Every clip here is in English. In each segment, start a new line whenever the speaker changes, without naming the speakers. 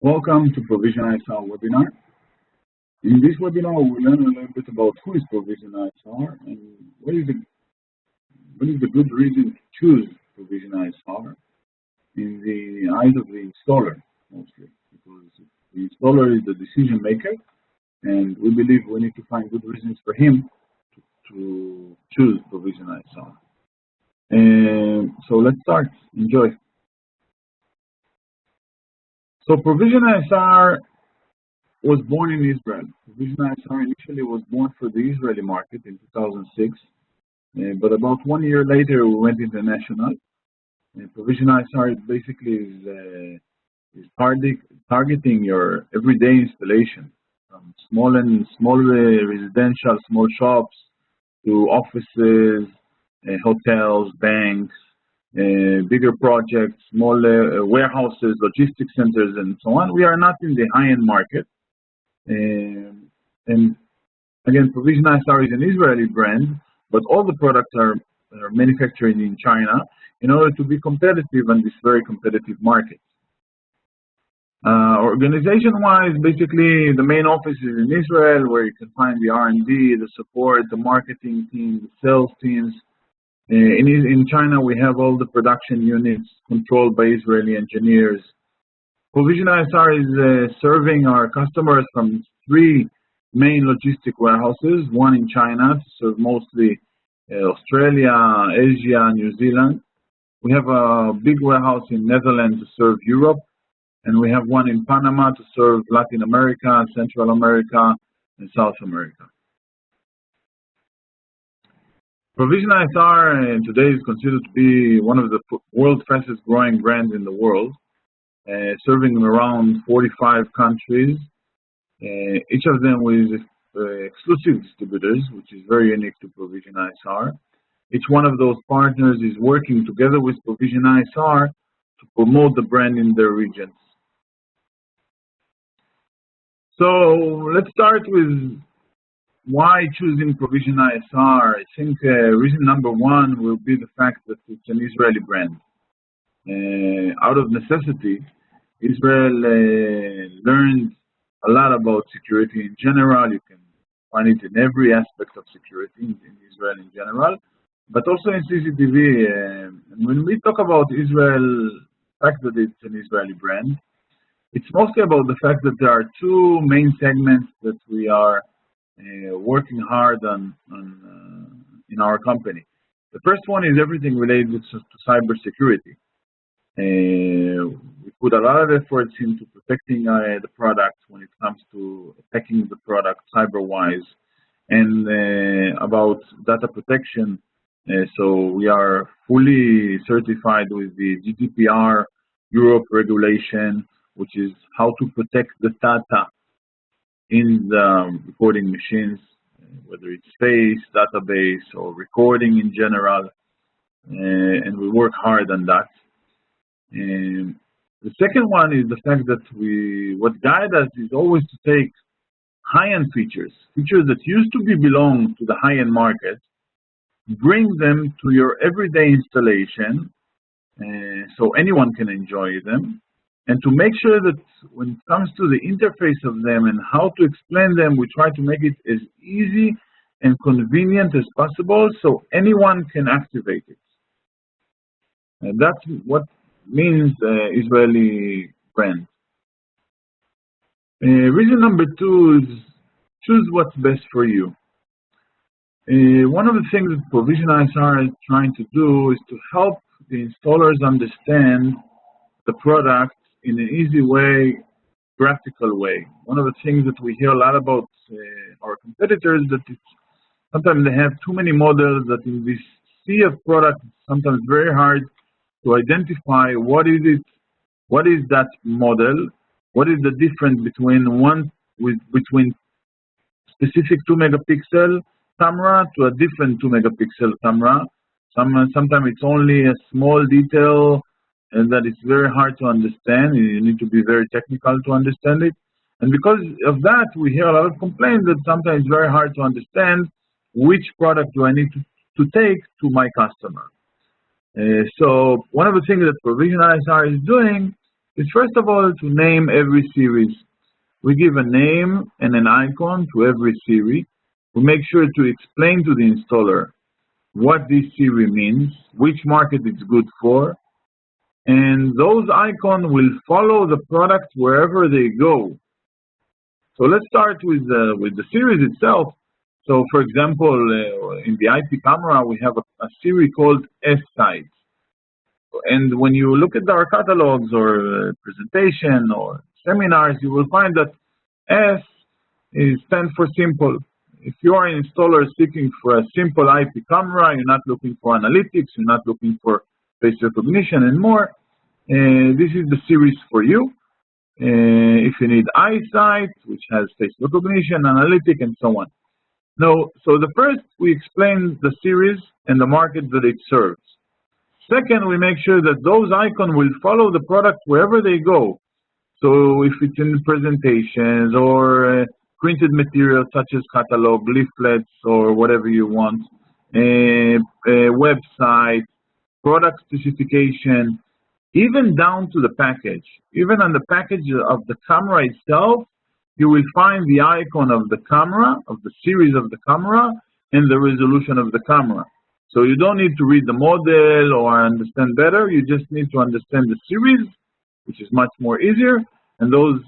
Welcome to Provision ISR webinar. In this webinar, we'll learn a little bit about who is Provision ISR and what is the good reason to choose Provision ISR in the eyes of the installer, mostly, because the installer is the decision maker, and we believe we need to find good reasons for him to choose Provision ISR. So let's start. Enjoy. So Provision ISR was born in Israel. Provision ISR initially was born for the Israeli market in 2006, but about 1 year later we went international. Provision ISR is targeting your everyday installation, from small residential, small shops, to offices, hotels, banks, bigger projects, small warehouses, logistics centers, and so on. We are not in the high-end market. And again, Provision ISR is an Israeli brand, but all the products are manufactured in China in order to be competitive in this very competitive market. Organization-wise, basically, the main office is in Israel, where you can find the R&D, the support, the marketing team, the sales teams. In China, we have all the production units controlled by Israeli engineers. Provision ISR is serving our customers from 3 main logistic warehouses, one in China to serve mostly Australia, Asia, New Zealand. We have a big warehouse in Netherlands to serve Europe, and we have one in Panama to serve Latin America, Central America, and South America. Provision ISR today is considered to be one of the world's fastest growing brands in the world, serving around 45 countries, each of them with exclusive distributors, which is very unique to Provision ISR. Each one of those partners is working together with Provision ISR to promote the brand in their regions. So let's start with why choosing Provision ISR. I think reason number 1 will be the fact that it's an Israeli brand. Out of necessity, Israel learned a lot about security in general. You can find it in every aspect of security in Israel in general, but also in CCTV. And when we talk about Israel, the fact that it's an Israeli brand, it's mostly about the fact that there are 2 main segments that we are working hard on in our company. The first one is everything related to cybersecurity. We put a lot of efforts into protecting the product when it comes to attacking the product cyber-wise, and about data protection. So we are fully certified with the GDPR Europe regulation, which is how to protect the data in the recording machines, whether it's space, database, or recording in general, and we work hard on that. The second one is the fact that what guides us is always to take high-end features that used to belong to the high-end market, bring them to your everyday installation, so anyone can enjoy them, and to make sure that when it comes to the interface of them and how to explain them, we try to make it as easy and convenient as possible so anyone can activate it. And that's what means Israeli brand. Reason number 2 is choose what's best for you. One of the things that Provision ISR is trying to do is to help the installers understand the product in an easy way, practical way. One of the things that we hear a lot about our competitors, that sometimes they have too many models, that in this sea of products, it's sometimes very hard to identify what is that model, what is the difference between specific 2-megapixel camera to a different 2-megapixel camera. Sometimes it's only a small detail, and that it's very hard to understand. You need to be very technical to understand it. And because of that, we hear a lot of complaints that sometimes it's very hard to understand which product do I need to take to my customer. So one of the things that Provision ISR is doing is first of all to name every series. We give a name and an icon to every series. We make sure to explain to the installer what this series means, which market it's good for, and those icons will follow the product wherever they go. So let's start with the series itself. So for example, in the IP camera, we have a series called S-Sites. And when you look at our catalogs or presentation or seminars, you will find that S stands for simple. If you are an installer seeking for a simple IP camera, you're not looking for analytics, you're not looking for face recognition and more, this is the series for you. If you need eyesight, which has face recognition, analytic, and so on. Now, so the first, we explain the series and the market that it serves. Second, we make sure that those icons will follow the product wherever they go. So if it's in presentations or printed materials such as catalog, leaflets, or whatever you want, a website, product specification, even down to the package. Even on the package of the camera itself, you will find the icon of the camera, of the series of the camera, and the resolution of the camera. So you don't need to read the model or understand better, you just need to understand the series, which is much more easier, and those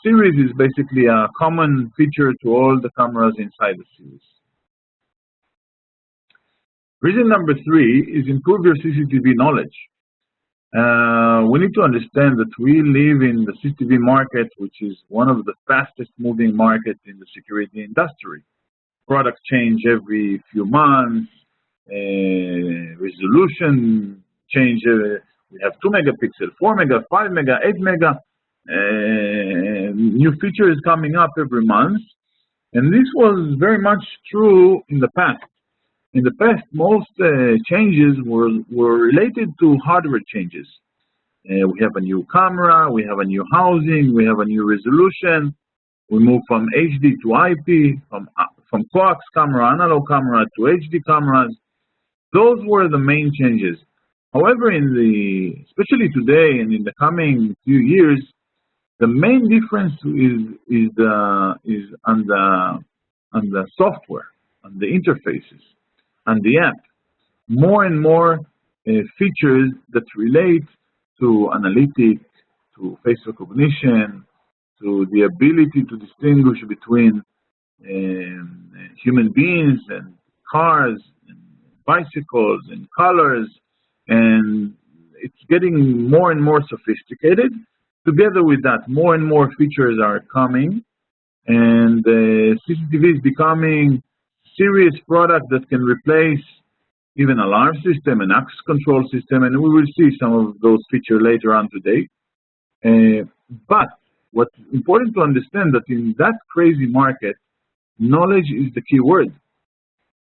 series is basically a common feature to all the cameras inside the series. Reason number 3 is improve your CCTV knowledge. We need to understand that we live in the CCTV market, which is one of the fastest moving markets in the security industry. Products change every few months, resolution change, we have 2 megapixel, 4 mega, 5 mega, 8 mega, new features coming up every month. And this was very much true in the past. In the past, most changes were related to hardware changes. We have a new camera, we have a new housing, we have a new resolution. We move from HD to IP, from coax camera, analog camera to HD cameras. Those were the main changes. However, especially today and in the coming few years, the main difference is on the software, on the interfaces, on the app. More and more features that relate to analytics, to face recognition, to the ability to distinguish between human beings and cars and bicycles and colors, and it's getting more and more sophisticated. Together with that, more and more features are coming, and CCTV is becoming a serious product that can replace even alarm system and access control system, and we will see some of those features later on today. But what's important to understand that in that crazy market, knowledge is the key word.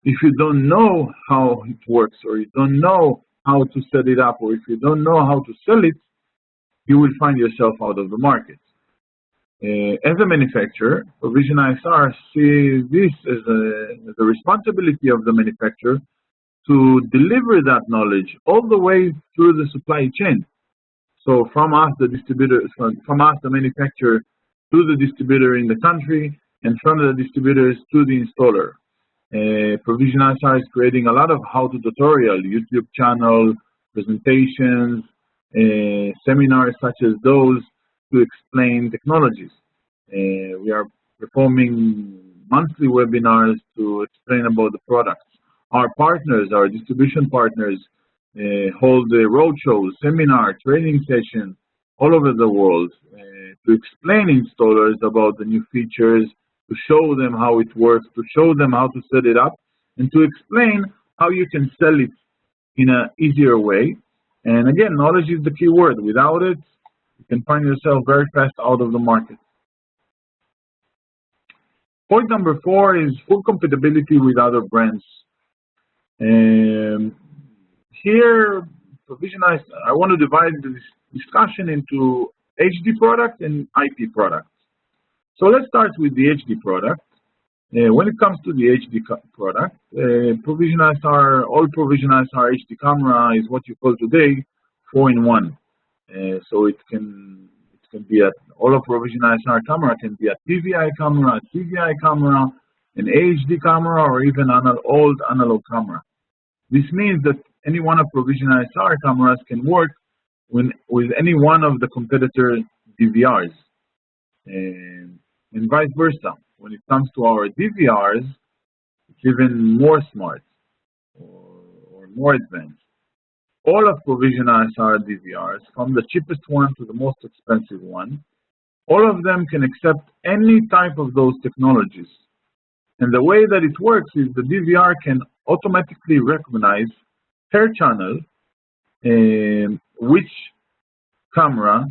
If you don't know how it works, or you don't know how to set it up, or if you don't know how to sell it, you will find yourself out of the market. As a manufacturer, Provision ISR sees this as a responsibility of the manufacturer to deliver that knowledge all the way through the supply chain. So from us, the distributor, from us, the manufacturer, to the distributor in the country, and from the distributors to the installer. Provision ISR is creating a lot of how-to tutorial, YouTube channel, presentations, seminars such as those to explain technologies. We are performing monthly webinars to explain about the products. Our partners, our distribution partners, hold road shows, seminar, training sessions all over the world to explain installers about the new features, to show them how it works, to show them how to set it up, and to explain how you can sell it in an easier way. And again, knowledge is the key word. Without it, you can find yourself very fast out of the market. Point number 4 is full compatibility with other brands. Here, I want to divide this discussion into HD product and IP product. So let's start with the HD product. When it comes to the HD product, Provision ISR, all Provision ISR HD camera is what you call today 4-in-1. So it can be a all of provision ISR camera can be a TVI camera, a TVI camera, an HD camera, or even an old analog camera. This means that any one of provision ISR cameras can work with any one of the competitor DVRs, and vice versa. When it comes to our DVRs, it's even more smart or more advanced. All of provision ISR DVRs, from the cheapest one to the most expensive one, all of them can accept any type of those technologies. And the way that it works is the DVR can automatically recognize per channel which camera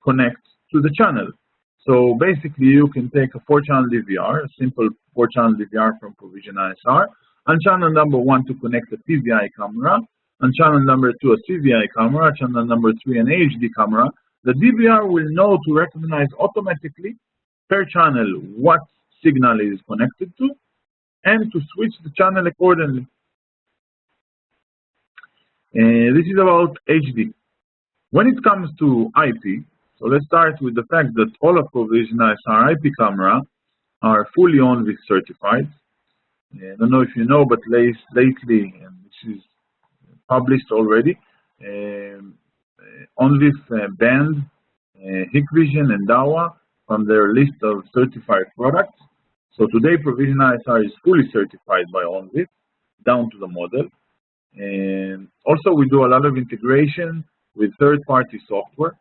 connects to the channel. So basically, you can take a 4-channel DVR, a simple 4-channel DVR from provision ISR, and channel number 1 to connect a TVI camera, and channel number 2 a CVI camera, channel number 3 an HD camera. The DVR will know to recognize automatically per channel what signal is connected to, and to switch the channel accordingly. This is about HD. When it comes to IP, so let's start with the fact that all of provision ISR IP camera are fully ONVIF certified. I don't know if you know, but lately, and this is published already, ONVIF banned Hikvision and Dawa from their list of certified products. So today, provision ISR is fully certified by ONVIF, down to the model. And also, we do a lot of integration with third-party software,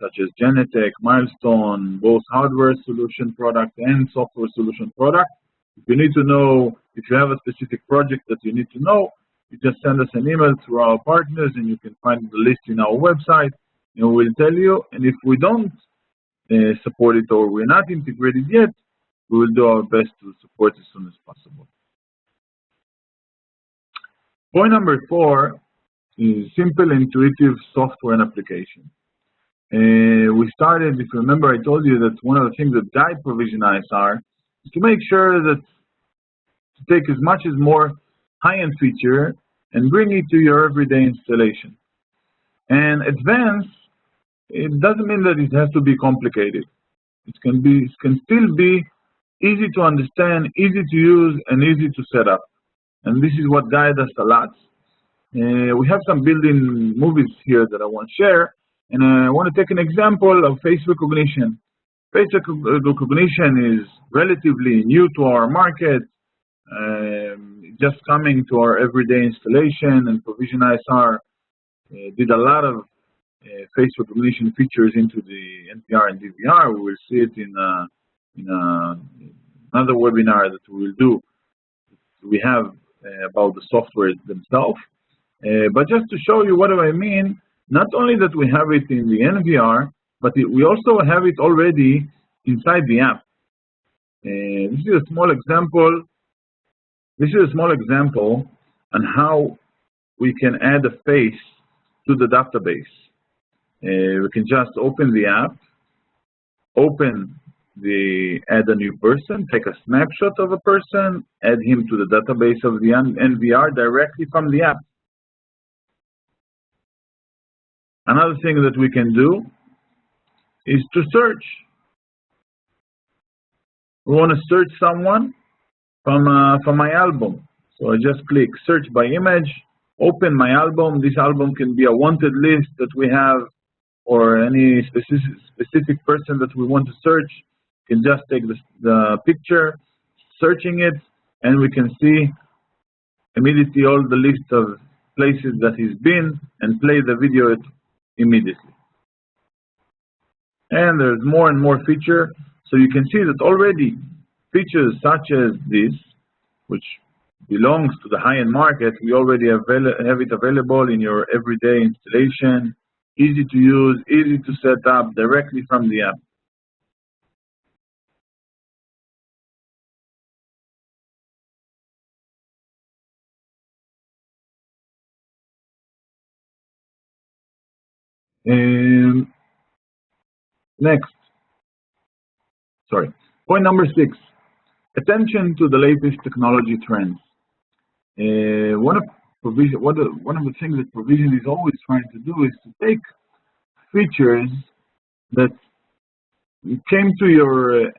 such as Genetec, Milestone, both hardware solution product and software solution product. If you need to know, if you have a specific project that you need to know, you just send us an email through our partners, and you can find the list in our website, and we'll tell you. And if we don't support it or we're not integrated yet, we will do our best to support as soon as possible. Point number 4 is simple, intuitive software and application. We started, if you remember, I told you that one of the things that guide provision ISR is to make sure that to take as much as more high-end feature and bring it to your everyday installation. And advanced, it doesn't mean that it has to be complicated. It can still be easy to understand, easy to use, and easy to set up. And this is what guides us a lot. We have some built-in movies here that I want to share. And I want to take an example of face recognition. Face recognition is relatively new to our market, just coming to our everyday installation, and provision ISR did a lot of face recognition features into the NPR and DVR. We will see it in another webinar that we will do. We have about the software themselves. But just to show you what do I mean, not only that we have it in the NVR, but we also have it already inside the app. This is a small example. This is a small example on how we can add a face to the database. We can just open the app, add a new person, take a snapshot of a person, add him to the database of the NVR directly from the app. Another thing that we can do is to search. We want to search someone from my album. So I just click search by image, open my album. This album can be a wanted list that we have, or any specific person that we want to search. We can just take the picture, searching it, and we can see immediately all the list of places that he's been and play the video immediately. And there's more and more feature. So you can see that already features such as this, which belongs to the high-end market, we already have it available in your everyday installation, easy to use, easy to set up directly from the app. Point number 6, attention to the latest technology trends. One of the things that Provision is always trying to do is to take features that came to your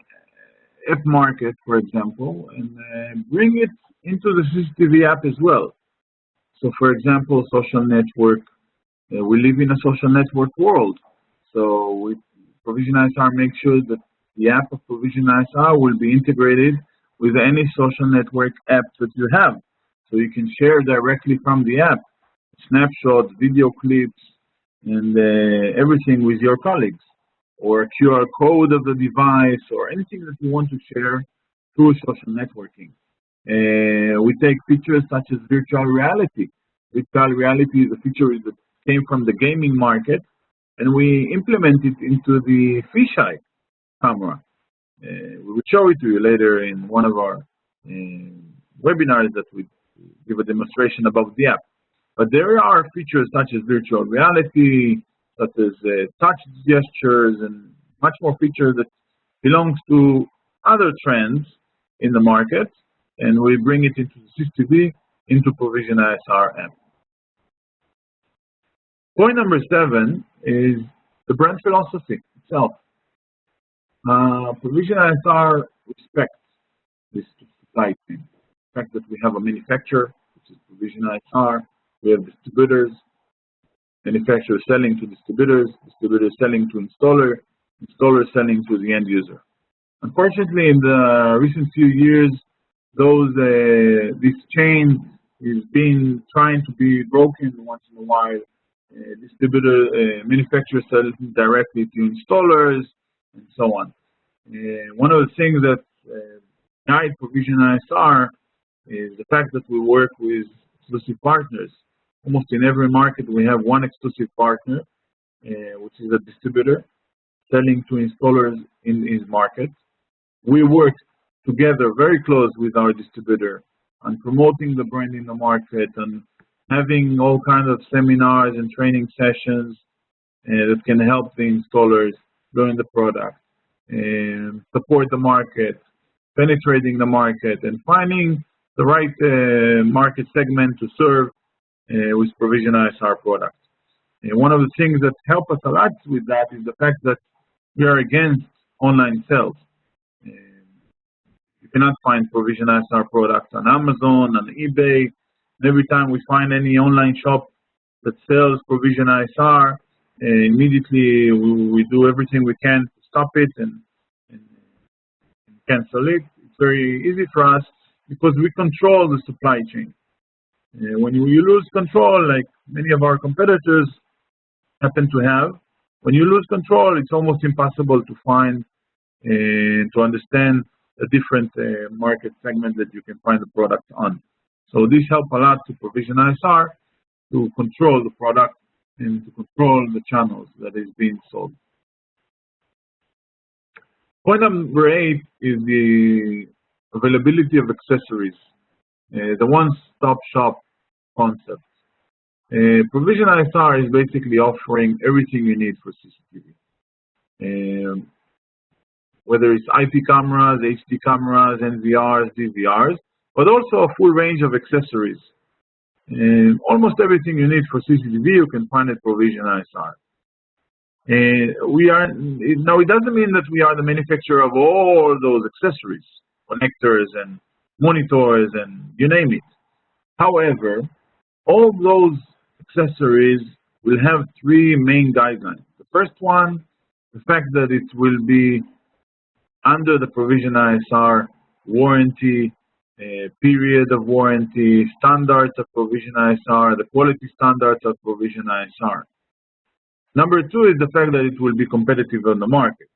app market, for example, and bring it into the CCTV app as well. So, for example, social network. We live in a social network world. So, with Provision ISR, make sure that the app of Provision ISR will be integrated with any social network app that you have. So, you can share directly from the app snapshots, video clips, and everything with your colleagues, or a QR code of the device, or anything that you want to share through social networking. We take features such as virtual reality. Virtual reality is a feature that came from the gaming market, and we implement it into the fisheye camera. We will show it to you later in one of our webinars that we give a demonstration about the app. But there are features such as virtual reality, such as touch gestures, and much more features that belongs to other trends in the market, and we bring it into the CCTV, into Provision ISR app. Point number 7 is the brand philosophy itself. Provision ISR respects this supply chain. The fact that we have a manufacturer, which is Provision ISR, we have distributors, manufacturers selling to distributors, distributors selling to installers selling to the end user. Unfortunately, in the recent few years, this chain is being trying to be broken once in a while. Manufacturers sell directly to installers, and so on. One of the things that guide Provision ISR is the fact that we work with exclusive partners. Almost in every market, we have one exclusive partner, which is a distributor, selling to installers in his market. We work together very close with our distributor on promoting the brand in the market and having all kinds of seminars and training sessions that can help the installers learn the product, and support the market, penetrating the market, and finding the right market segment to serve with Provision ISR products. And one of the things that help us a lot with that is the fact that we are against online sales. You cannot find Provision ISR products on Amazon, on eBay. And every time we find any online shop that sells Provision ISR, immediately we do everything we can to stop it and cancel it. It's very easy for us because we control the supply chain. When you lose control, like many of our competitors happen to have, when you lose control, it's almost impossible to find and to understand a different market segment that you can find the product on. So this helps a lot to Provision ISR to control the product and to control the channels that is being sold. Point number 8 is the availability of accessories. The one-stop shop concept. Provision ISR is basically offering everything you need for CCTV. Whether it's IP cameras, HD cameras, NVRs, DVRs, but also a full range of accessories. Almost everything you need for CCTV you can find at Provision ISR. Now it doesn't mean that we are the manufacturer of all those accessories, connectors and monitors and you name it. However, all those accessories will have 3 main guidelines. The first one, the fact that it will be under the Provision ISR warranty, period of warranty, standards of Provision ISR, the quality standards of Provision ISR. Number 2 is the fact that it will be competitive on the market.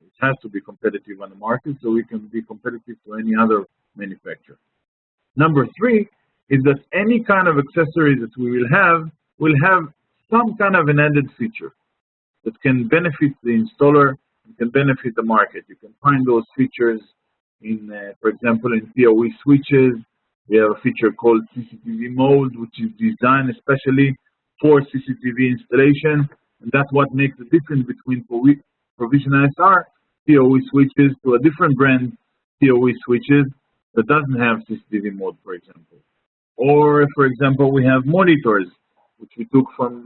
It has to be competitive on the market so we can be competitive to any other manufacturer. Number 3 is that any kind of accessory that we will have some kind of an added feature that can benefit the installer and can benefit the market. You can find those features in, for example, in PoE switches. We have a feature called CCTV mode, which is designed especially for CCTV installation, and that's what makes the difference between Provision ISR PoE switches to a different brand PoE switches that doesn't have CCTV mode, for example. Or, for example, we have monitors, which we took from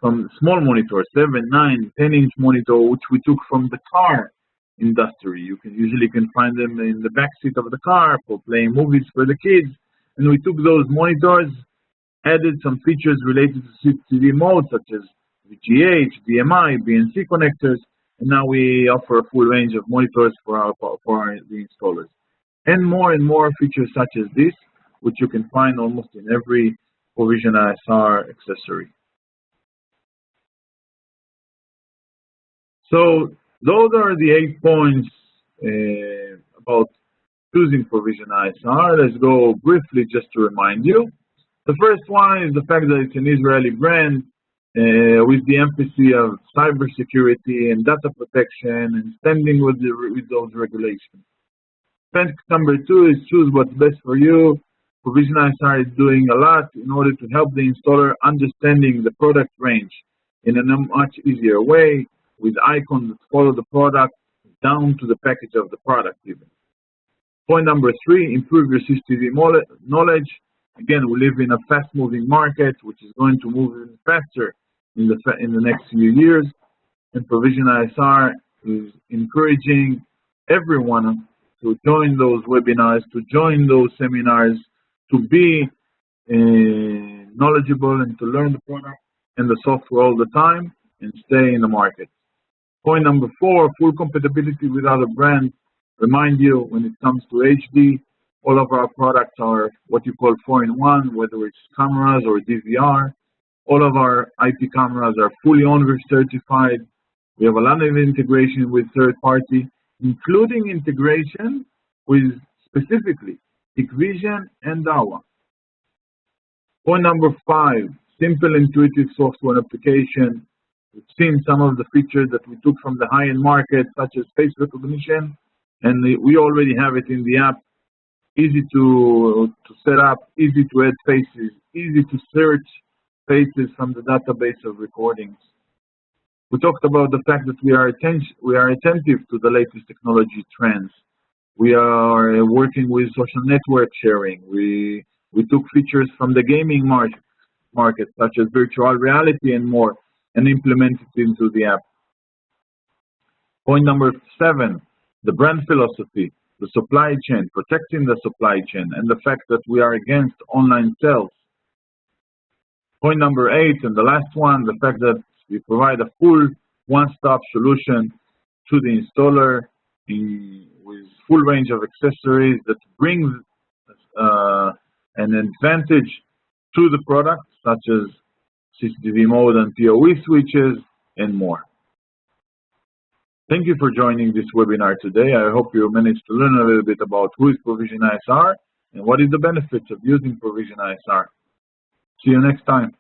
from small monitors, 7, 9, 10-inch monitor, which we took from the car industry. You can usually find them in the back seat of the car for playing movies for the kids. And we took those monitors, added some features related to CCTV mode, such as VGA, HDMI, BNC connectors, and now we offer a full range of monitors for the installers. And more features such as this, which you can find almost in every Provision ISR accessory. So those are the 8 points about choosing Provision ISR. Let's go briefly just to remind you. The first one is the fact that it's an Israeli brand with the emphasis of cybersecurity and data protection and standing with those regulations. Fact number 2 is choose what's best for you. Provision ISR is doing a lot in order to help the installer understanding the product range in a much easier way, with icons that follow the product down to the package of the product even. Point number 3, improve your CCTV knowledge. Again, we live in a fast-moving market, which is going to move even faster in the next few years. And Provision ISR is encouraging everyone to join those webinars, to join those seminars, to be knowledgeable and to learn the product and the software all the time and stay in the market. Point number 4, full compatibility with other brands. Remind you, when it comes to HD, all of our products are what you call 4-in-1, whether it's cameras or DVR. All of our IP cameras are fully ONVIF certified. We have a lot of integration with third party, including integration with specifically Hikvision and Dawa. Point number 5, simple, intuitive software application. We've seen some of the features that we took from the high-end market, such as face recognition, and we already have it in the app. Easy to set up, easy to add faces, easy to search faces from the database of recordings. We talked about the fact that we are attentive to the latest technology trends. We are working with social network sharing. We took features from the gaming market, such as virtual reality and more, and implemented it into the app. Point number 7, the brand philosophy, the supply chain, protecting the supply chain, and the fact that we are against online sales. Point number 8, and the last one, the fact that we provide a full one-stop solution to the installer with full range of accessories that brings an advantage to the product, such as CCTV mode and PoE switches and more. Thank you for joining this webinar today. I hope you managed to learn a little bit about who is Provision ISR and what is the benefits of using Provision ISR. See you next time.